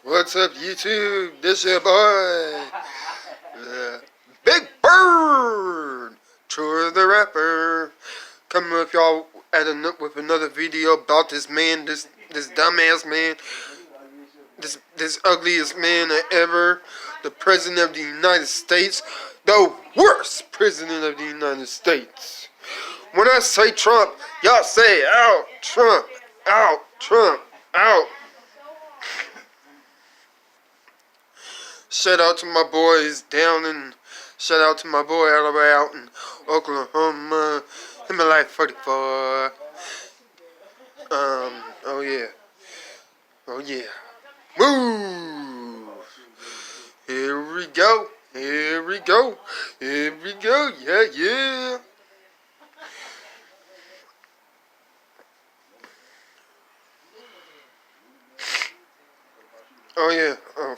What's up, YouTube? This your boy, Big Bird, Troy the Rapper, coming with y'all with another video about this man, this dumbass man, this ugliest man ever, the President of the United States, the worst President of the United States. When I say Trump, y'all say out, Trump, out, Trump, out. Shout out to my boys down in, shout out to my boy Alabama out in Oklahoma. Him in like 44. Oh yeah. Oh yeah. Move. Here we go. Here we go. Here we go. Yeah, yeah. Oh yeah. Oh.